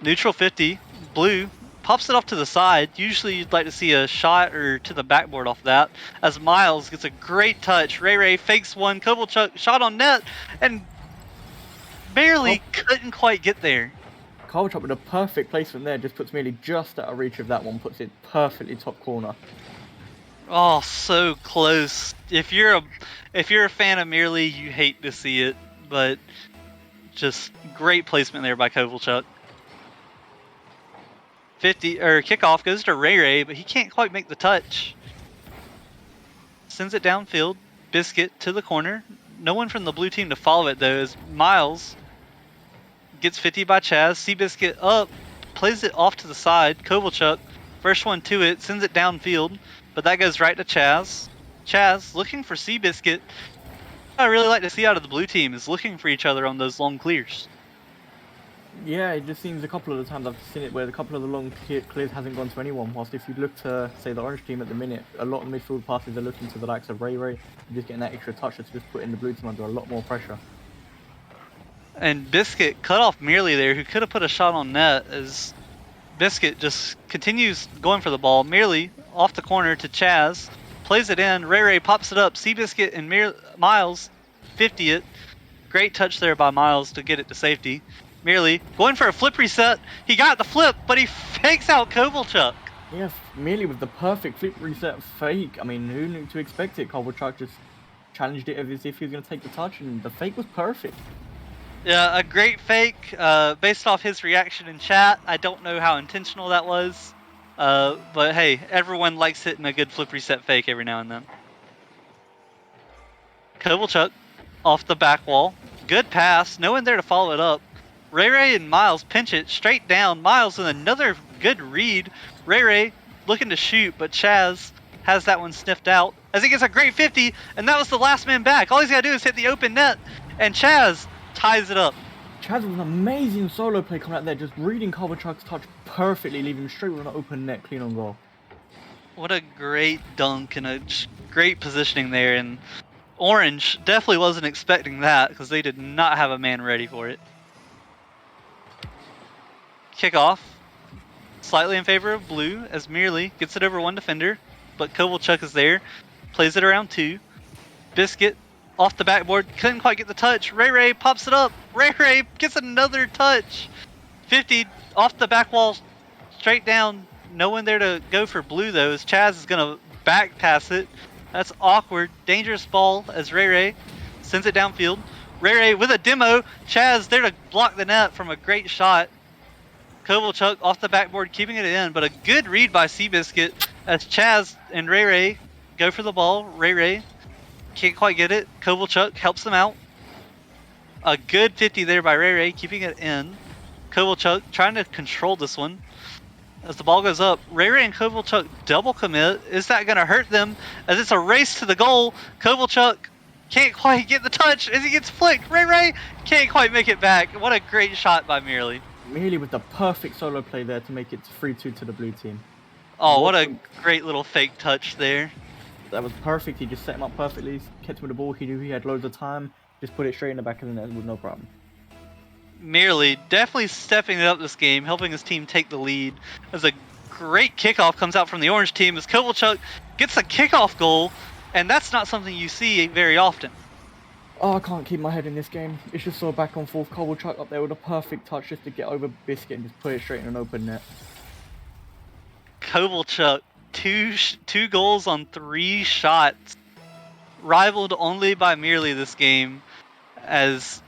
Neutral 50, blue, pops it off to the side. Usually you'd like to see a shot or to the backboard off that. As Miles gets a great touch. Ray Ray fakes one, Kovalchuk shot on net, and barely couldn't quite get there. Kovalchuk with a perfect placement there, just puts Merely just out of reach of that one, puts it perfectly top corner. Oh, so close. If you're a fan of Merely, you hate to see it, but just great placement there by Kovalchuk. 50 or kickoff goes to Ray Ray, but he can't quite make the touch. Sends it downfield. Biscuit to the corner. No one from the blue team to follow it though, as Miles gets 50 by Chaz. Seabiscuit up, plays it off to the side. Kovalchuk, first one to it, sends it downfield, but that goes right to Chaz. Chaz looking for Seabiscuit. What I really like to see out of the blue team is looking for each other on those long clears. Yeah, it just seems a couple of the times I've seen it where a couple of the long clears hasn't gone to anyone. Whilst if you look to, say, the orange team at the minute, a lot of midfield passes are looking to the likes of Ray Ray, just getting that extra touch that's just putting the blue team under a lot more pressure. And Biscuit cut off Merely there, who could have put a shot on net, as Biscuit just continues going for the ball. Merely off the corner to Chaz, plays it in. Ray Ray pops it up. Seabiscuit and Miles 50 it. Great touch there by Miles to get it to safety. Merely going for a flip reset. He got the flip, but he fakes out Kovalchuk. Yeah, merely with the perfect flip reset fake. I mean, who knew to expect it? Kovalchuk just challenged it as if he was going to take the touch, and the fake was perfect. Yeah, a great fake. Based off his reaction in chat, I don't know how intentional that was. But hey, everyone likes hitting a good flip reset fake every now and then. Kovalchuk off the back wall. Good pass. No one there to follow it up. Ray Ray and Miles pinch it straight down. Miles with another good read. Ray Ray looking to shoot, but Chaz has that one sniffed out as he gets a great 50, and that was the last man back. All he's got to do is hit the open net, and Chaz ties it up. Chaz with an amazing solo play coming out there, just reading Kovalchuk's touch perfectly, leaving him straight with an open net, clean on goal. What a great dunk and a great positioning there. And Orange definitely wasn't expecting that because they did not have a man ready for it. Kickoff. Slightly in favor of Blue as Merely gets it over one defender, but Kovalchuk is there. Plays it around two. Biscuit off the backboard. Couldn't quite get the touch. Ray Ray pops it up. Ray Ray gets another touch. 50 off the back wall. Straight down. No one there to go for Blue though, as Chaz is going to back pass it. That's awkward. Dangerous ball as Ray Ray sends it downfield. Ray Ray with a demo. Chaz there to block the net from a great shot. Kovalchuk off the backboard, keeping it in, but a good read by Seabiscuit as Chaz and Ray Ray go for the ball. Ray Ray can't quite get it. Kovalchuk helps them out. A good 50 there by Ray Ray, keeping it in. Kovalchuk trying to control this one. As the ball goes up, Ray Ray and Kovalchuk double commit. Is that going to hurt them? As it's a race to the goal. Kovalchuk can't quite get the touch as he gets flicked. Ray Ray can't quite make it back. What a great shot by Merely. Merely with the perfect solo play there to make it 3-2 to the blue team. Oh, what a great little fake touch there. That was perfect. He just set him up perfectly, kept him with the ball. He knew he had loads of time. Just put it straight in the back of the net with no problem. Merely definitely stepping it up this game, helping his team take the lead. As a great kickoff comes out from the Orange team as Kovalchuk gets a kickoff goal, and that's not something you see very often. Oh, I can't keep my head in this game. It's just so back and forth. Kovalchuk up there with a perfect touch just to get over Biscuit and just put it straight in an open net. Kovalchuk, two goals on 3 shots, rivaled only by Merely this game, as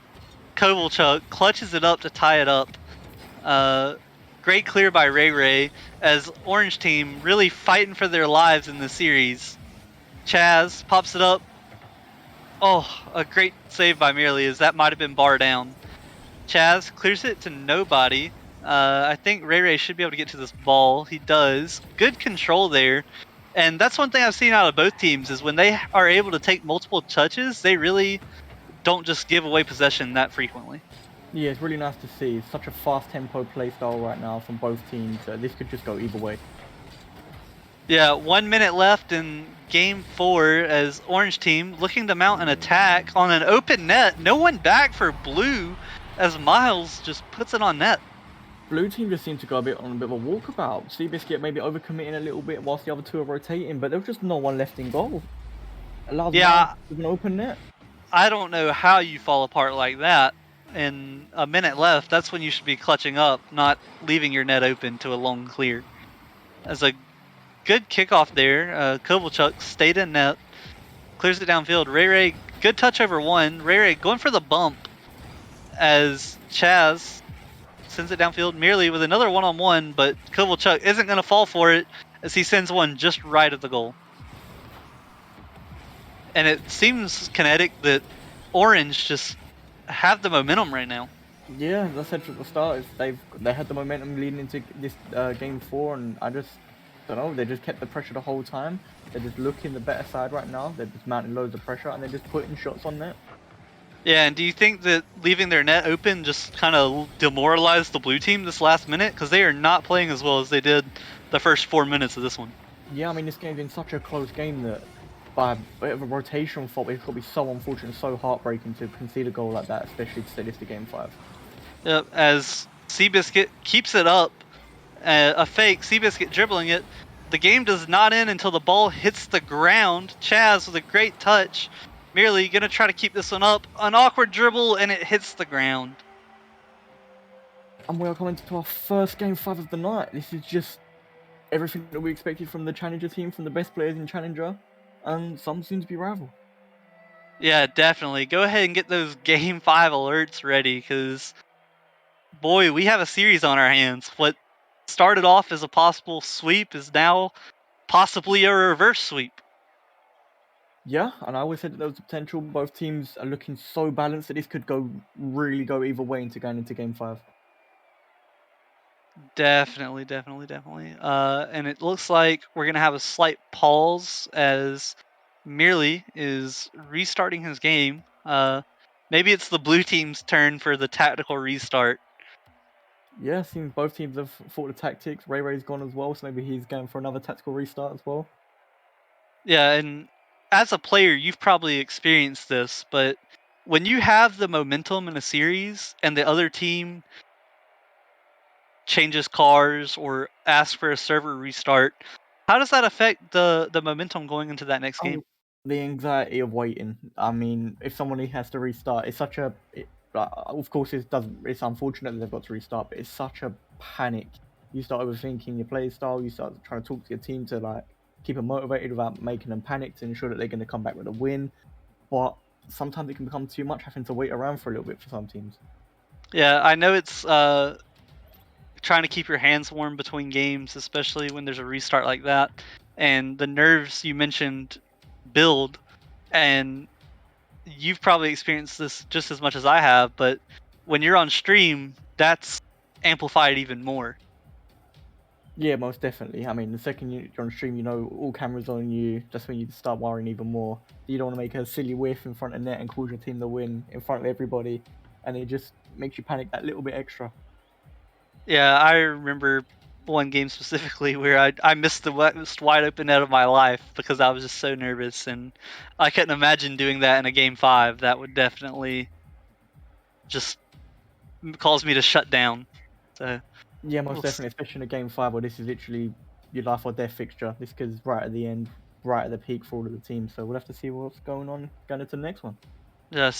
Kovalchuk clutches it up to tie it up. Great clear by Ray Ray, as Orange team really fighting for their lives in the series. Chaz pops it up. Oh, a great save by Merely, as that might have been bar down. Chaz clears it to nobody. I think Ray Ray should be able to get to this ball. He does. Good control there. And that's one thing I've seen out of both teams is when they are able to take multiple touches, they really don't just give away possession that frequently. Yeah, it's really nice to see. It's such a fast tempo play style right now from both teams. This could just go either way. Yeah, 1 minute left in game 4 as Orange team looking to mount an attack on an open net. No one back for Blue as Miles just puts it on net. Blue team just seemed to go on a bit of a walkabout. Seabiscuit maybe overcommitting a little bit whilst the other two are rotating, but there was just no one left in goal. Allows yeah, with an open net. I don't know how you fall apart like that. In a minute left, that's when you should be clutching up, not leaving your net open to a long clear. As a good kickoff there, Kovalchuk stayed in net, clears it downfield. Ray Ray, good touch over one. Ray Ray going for the bump as Chaz sends it downfield merely with another one-on-one, but Kovalchuk isn't going to fall for it as he sends one just right at the goal. And it seems kinetic that Orange just have the momentum right now. Yeah, as I said at the start, they had the momentum leading into this game 4, and I just don't know. They just kept the pressure the whole time. They're just looking the better side right now. They're just mounting loads of pressure, and they're just putting shots on net. Yeah, and do you think that leaving their net open just kind of demoralized the blue team this last minute? Because they are not playing as well as they did the first 4 minutes of this one. Yeah, I mean, this game's been such a close game that by a bit of a rotation fault, it's got to be so unfortunate, so heartbreaking to concede a goal like that, especially to say this to game 5. Yep, as Seabiscuit keeps it up, a fake, Seabiscuit dribbling it. The game does not end until the ball hits the ground. Chaz with a great touch Merely gonna try to keep this one up. An awkward dribble, and it hits the ground. And we are coming to our first game 5 of the night. This is just everything that we expected from the Challenger team, from the best players in Challenger, and some seem to be rival. Yeah, definitely. Go ahead and get those Game 5 alerts ready, because, boy, we have a series on our hands. What started off as a possible sweep is now possibly a reverse sweep. Yeah, and I always said that there was potential. Both teams are looking so balanced that this could really go either way into going into game 5. Definitely, definitely, definitely. And it looks like we're gonna have a slight pause as Merely is restarting his game. Maybe it's the blue team's turn for the tactical restart. Yeah, seems both teams have thought the tactics. Ray Ray's gone as well, so maybe he's going for another tactical restart as well. Yeah, and as a player, you've probably experienced this, but when you have the momentum in a series and the other team changes cars or asks for a server restart, how does that affect the momentum going into that next game? Oh, the anxiety of waiting. I mean, if somebody has to restart, it's such a. Of course, it's unfortunate that they've got to restart, but it's such a panic. You start overthinking your play style. You start trying to talk to your team to like keep them motivated without making them panic to ensure that they're going to come back with a win. But sometimes it can become too much having to wait around for a little bit for some teams. Yeah, I know it's trying to keep your hands warm between games, especially when there's a restart like that. And the nerves you mentioned build, and you've probably experienced this just as much as I have, but when you're on stream, that's amplified even more. Yeah, most definitely. I mean, the second you're on stream, you know all cameras on you. That's when you start worrying even more. You don't want to make a silly whiff in front of net and cause your team to win in front of everybody, and it just makes you panic that little bit extra. Yeah, I remember one game specifically where I missed the most wide open net of my life because I was just so nervous, and I couldn't imagine doing that in a game 5. That would definitely just cause me to shut down. So Yeah, we'll most definitely, especially in a game 5 where this is literally your life or death fixture. This is right at the end, right at the peak for all of the teams. So we'll have to see what's going on going into the next one. yeah,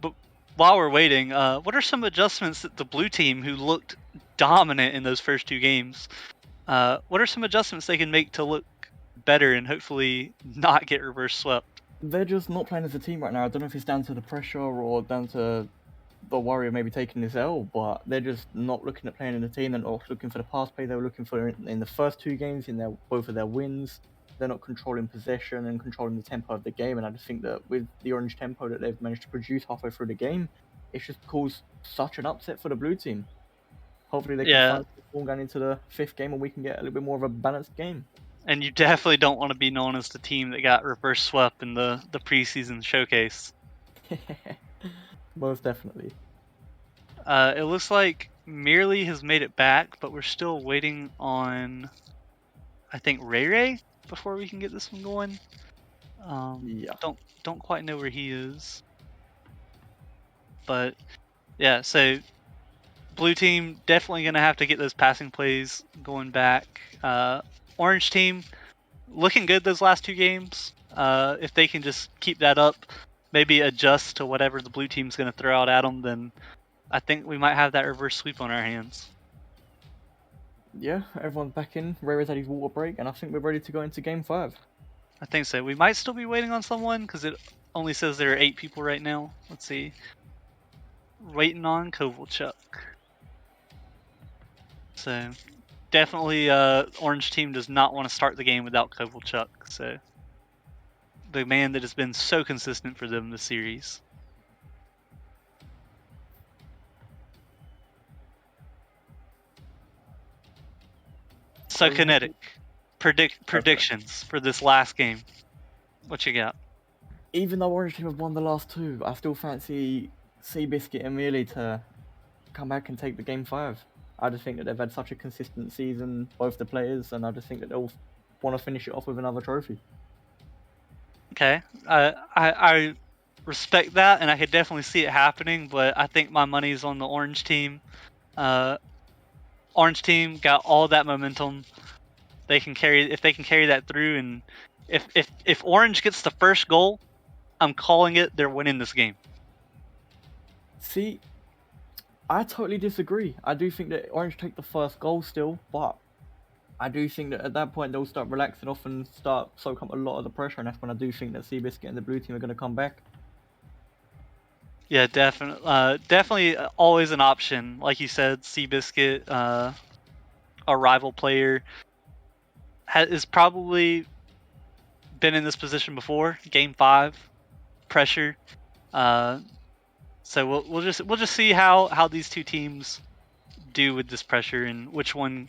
but while we're waiting, what are some adjustments that the blue team, who looked dominant in those first 2 games, what are some adjustments they can make to look better and hopefully not get reverse swept? They're just not playing as a team right now. I don't know if it's down to the pressure or down to the worry of maybe taking this L, but they're just not looking at playing in the team. They're not looking for the pass play they were looking for in the first 2 games, in both of their wins. They're not controlling possession and controlling the tempo of the game. And I just think that with the orange tempo that they've managed to produce halfway through the game, it's just caused such an upset for the blue team. Hopefully they can Yeah, find the form going into the 5th game and we can get a little bit more of a balanced game. and you definitely don't want to be known as the team that got reverse swept in the preseason showcase. Most definitely. It looks like Merely has made it back, but we're still waiting on, I think, Ray Ray before we can get this one going. Yeah. Don't quite know where he is, but yeah. So blue team definitely gonna have to get those passing plays going back. Orange team looking good those last 2 games. If they can just keep that up, maybe adjust to whatever the blue team's gonna throw out at them, then I think we might have that reverse sweep on our hands. Yeah, everyone's back in. Ray's had his water break, and I think we're ready to go into game 5. I think so. We might still be waiting on someone because it only says there are 8 people right now. Let's see. Waiting on Kovalchuk. So definitely, Orange team does not want to start the game without Kovalchuk. So the man that has been so consistent for them this series. So So we have kinetic. perfect. Predictions for this last game. What you got? Even though Orange Team have won the last 2, I still fancy Seabiscuit and Mealy to come back and take the game 5. I just think that they've had such a consistent season, both the players, and I just think that they'll want to finish it off with another trophy. Okay, I respect that, and I could definitely see it happening. But I think my money's on the Orange team. Uh, Orange team got all that momentum. They can carry, if they can carry that through, and if Orange gets the first goal, I'm calling it. They're winning this game. See, I totally disagree. I do think that Orange take the first goal still, but I do think that at that point they'll start relaxing off and start soak up a lot of the pressure, and that's when I do think that Seabiscuit and the blue team are going to come back. Yeah, definitely. Definitely always an option. Like you said, Seabiscuit, a rival player, is probably been in this position before. Game 5, pressure. Uh, so we'll just see how these two teams do with this pressure and which one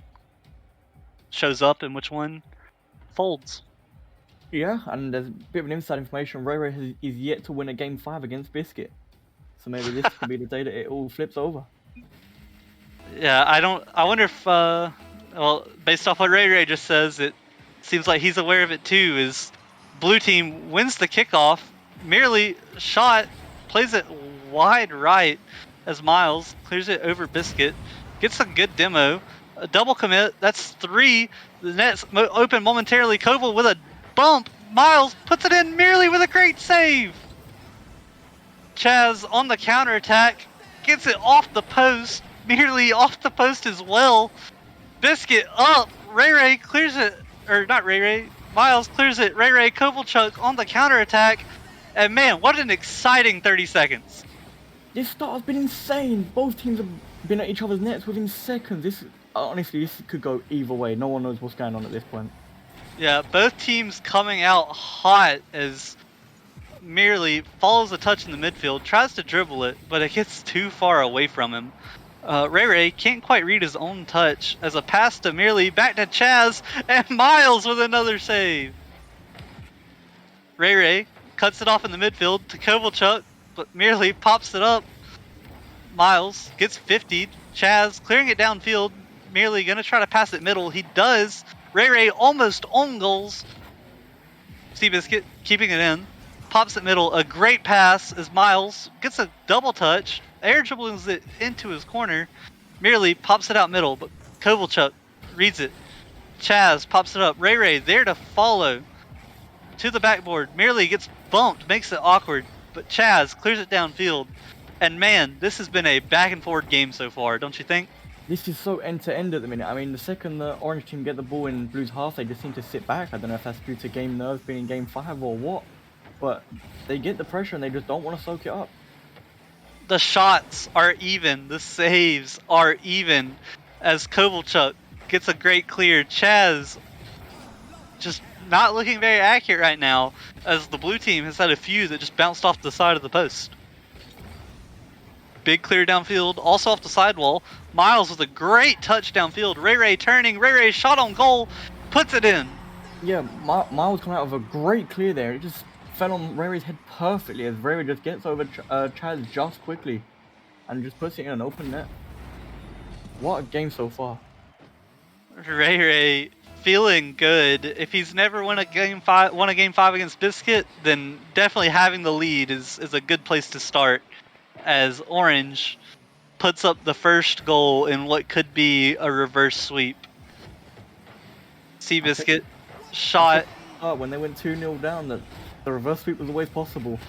shows up and which one folds. Yeah, and there's a bit of an inside information. Ray Ray is yet to win a game 5 against Biscuit, so maybe this could be the day that it all flips over. Yeah, I don't. I wonder if, well, based off what Ray Ray just says, it seems like he's aware of it too. Is blue team wins the kickoff, merely shot, plays it wide right as Miles clears it over Biscuit, gets a good demo, a double commit. That's 3. The net's open momentarily. Koval with a bump. Miles puts it in merely with a great save. Chaz on the counterattack, gets it off the post, nearly off the post as well. Biscuit up, Ray Ray clears it, or not Ray Ray, Miles clears it, Ray Ray Kovalchuk on the counterattack, and man, what an exciting 30 seconds. This start has been insane. Both teams have been at each other's nets within seconds. This honestly, this could go either way. No one knows what's going on at this point. Yeah, both teams coming out hot as merely follows a touch in the midfield, tries to dribble it, but it gets too far away from him. Ray Ray can't quite read his own touch as a pass to merely back to Chaz and Miles with another save. Ray Ray cuts it off in the midfield to Kovalchuk, but merely pops it up. Miles gets 50'd. Chaz clearing it downfield, merely gonna try to pass it middle. He does. Ray Ray almost on goals. Seabiscuit keeping it in. Pops it middle. A great pass as Miles gets a double touch. Air dribbles it into his corner. Merely pops it out middle, but Kovalchuk reads it. Chaz pops it up. Ray Ray there to follow. To the backboard. Merely gets bumped, makes it awkward. But Chaz clears it downfield. And man, this has been a back and forward game so far, don't you think? This is so end to end at the minute. I mean, the second the Orange team get the ball in Blue's half, they just seem to sit back. I don't know if that's due to game nerves being in game 5 or what, but they get the pressure and they just don't want to soak it up. The shots are even. The saves are even. As Kovalchuk gets a great clear. Chaz just not looking very accurate right now, as the blue team has had a few that just bounced off the side of the post. Big clear downfield, also off the sidewall. Miles with a great touch downfield. Ray Ray turning. Ray Ray shot on goal. Puts it in. Yeah, Miles coming out with a great clear there. It just fell on Ray Ray's head perfectly as Ray Ray just gets over Chaz just quickly and just puts it in an open net. What a game so far. Ray Ray feeling good. If he's never won a game 5 against Biscuit, then definitely having the lead is a good place to start, as Orange puts up the first goal in what could be a reverse sweep. Seabiscuit shot. When they went 2-0 down, that the reverse sweep was always possible.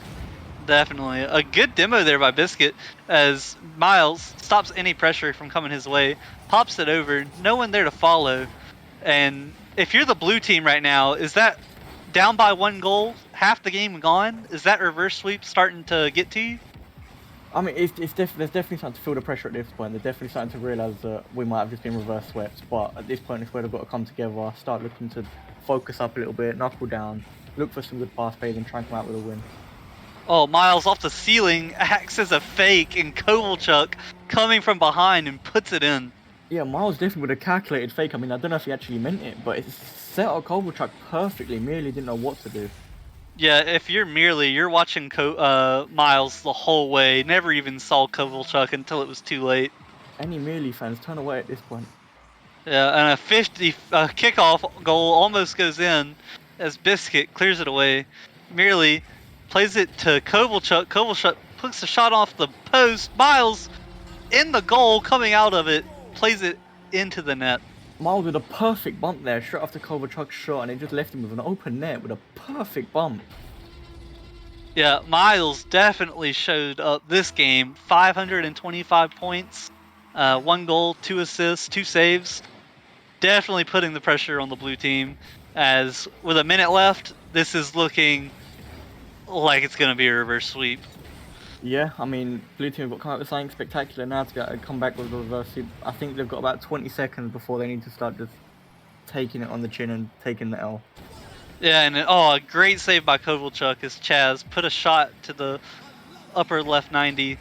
Definitely. A good demo there by Biscuit as Miles stops any pressure from coming his way, pops it over, no one there to follow. And if you're the blue team right now, is that down by 1 goal, half the game gone? Is that reverse sweep starting to get to you? I mean, there's definitely starting to feel the pressure at this point. They're definitely starting to realise that we might have just been reverse swept. But at this point, it's where they've got to come together, start looking to focus up a little bit, knuckle down, look for some good pass plays, and try and come out with a win. Oh, Miles off the ceiling, acts as a fake, and Kovalchuk coming from behind and puts it in. Yeah, Miles definitely with a calculated fake. I mean, I don't know if he actually meant it, but it's set up Kovalchuk perfectly. Merely didn't know what to do. Yeah, if you're watching Miles the whole way, never even saw Kovalchuk until it was too late. Any Merely fans turn away at this point. Yeah, and a 50 kickoff goal almost goes in as Biscuit clears it away. Merely plays it to Kovalchuk. Kovalchuk puts the shot off the post. Miles in the goal, coming out of it, plays it into the net. Miles with a perfect bump there, straight after Kovalchuk's shot, and it just left him with an open net with a perfect bump. Yeah, Miles definitely showed up this game. 525 points, 1 goal, 2 assists, 2 saves. Definitely putting the pressure on the blue team. As with a minute left, this is looking like it's going to be a reverse sweep. Yeah, I mean, blue team have got to come up with something spectacular now to get come back with the reverse sweep. I think they've got about 20 seconds before they need to start just taking it on the chin and taking the L. Yeah, and oh, a great save by Kovalchuk as Chaz put a shot to the upper left 90.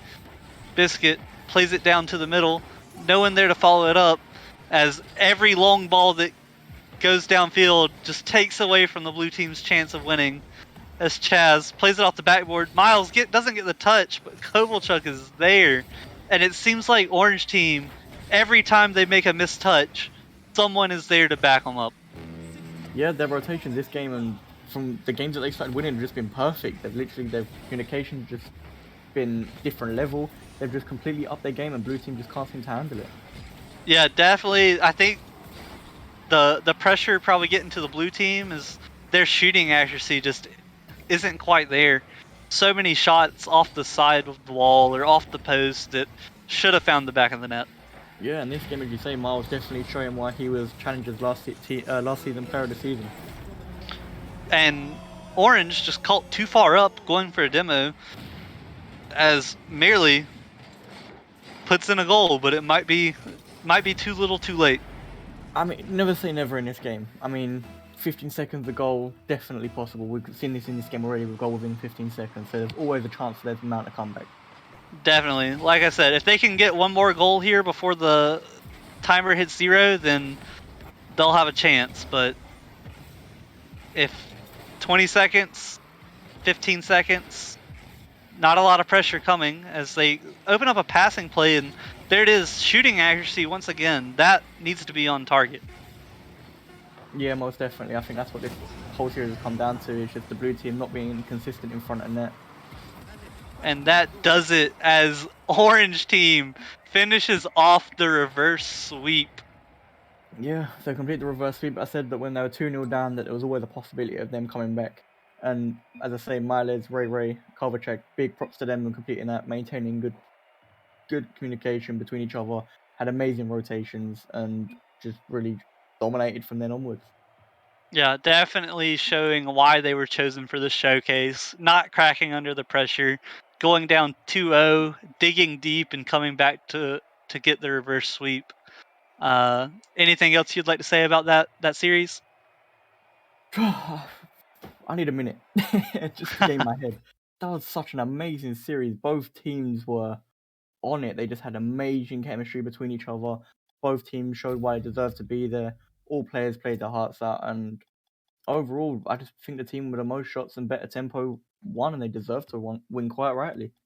Biscuit plays it down to the middle, no one there to follow it up, as every long ball that goes downfield just takes away from the blue team's chance of winning. As Chaz plays it off the backboard, Miles doesn't get the touch, but Kovalchuk is there, and it seems like Orange Team every time they make a missed touch, someone is there to back them up. Yeah, their rotation this game and from the games that they started winning have just been perfect. They've literally their communication just been different level. They've just completely upped their game, and blue team just can't seem to handle it. Yeah, definitely. I think the pressure probably getting to the blue team is their shooting accuracy just isn't quite there. So many shots off the side of the wall or off the post that should have found the back of the net. Yeah, and this game, as you say, Miles definitely showing why he was Challenger's last season player of the season. And Orange just caught too far up going for a demo as merely puts in a goal, but it might be too little too late. I mean, never say never in this game. I mean, 15 seconds a goal, definitely possible. We've seen this in this game already with goal within 15 seconds, so there's always a chance for there's amount of comeback. Definitely. Like I said, if they can get one more goal here before the timer hits 0, then they'll have a chance. But if 20 seconds, 15 seconds, not a lot of pressure coming as they open up a passing play, and there it is, shooting accuracy once again. That needs to be on target. Yeah, most definitely. I think that's what this whole series has come down to. It's just the blue team not being consistent in front of net. And that does it as Orange Team finishes off the reverse sweep. Yeah, so complete the reverse sweep. I said that when they were 2-0 down, that there was always a possibility of them coming back. And as I say, Miles, Ray, Kovacic, big props to them in completing that, maintaining good communication between each other, had amazing rotations, and just really dominated from then onwards. Yeah, definitely showing why they were chosen for the showcase, not cracking under the pressure, going down 2-0, digging deep and coming back to get the reverse sweep. Anything else you'd like to say about that series? I need a minute just to gain my head. That was such an amazing series. Both teams were on it. They just had amazing chemistry between each other. Both teams showed why they deserved to be there. All players played their hearts out, and overall, I just think the team with the most shots and better tempo won, and they deserved to win quite rightly.